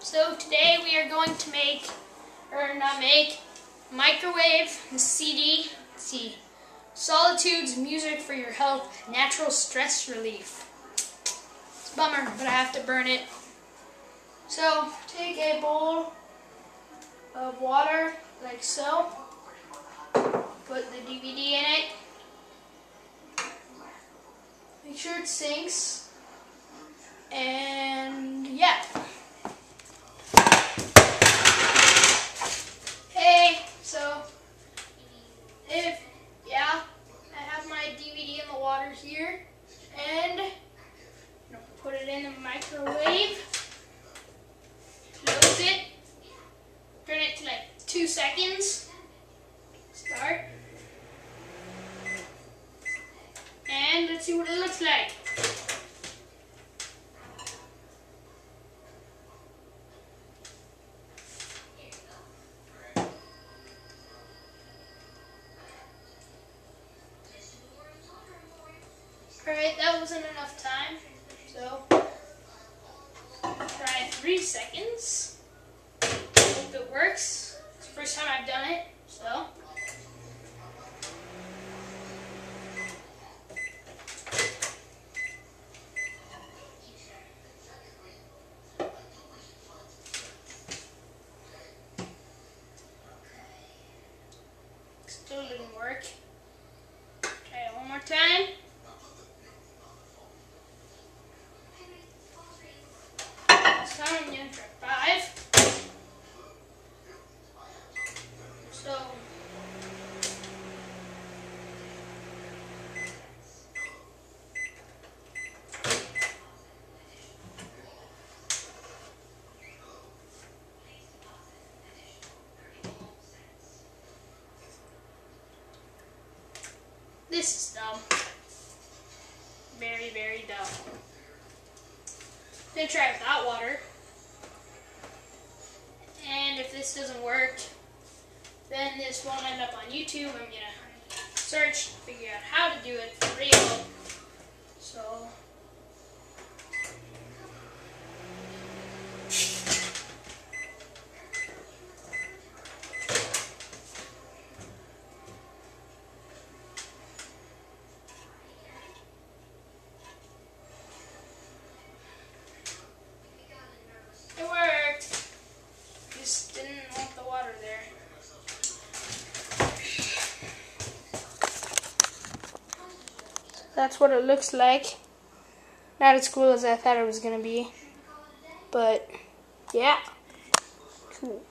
So today we are going to microwave the CD. Let's see, Solitude's music for your health, natural stress relief. It's a bummer, but I have to burn it. So take a bowl of water like so. Put the DVD in it. Make sure it sinks. And yeah. So I have my DVD in the water here, and I'm gonna put it in the microwave. Close it. Turn it to like 2 seconds. Start. And let's see what it looks like. Alright, that wasn't enough time, so try 3 seconds. Hope it works. It's the first time I've done it, so. Still didn't work. Try it one more time. I'm going to try 5. So this is dumb. Very, very dumb. I'm going to try it without water. And if this doesn't work, then this won't end up on YouTube. I'm going to search, figure out how to do it for real. So it worked. Just didn't want the water there. That's what it looks like. Not as cool as I thought it was going to be. But yeah, cool.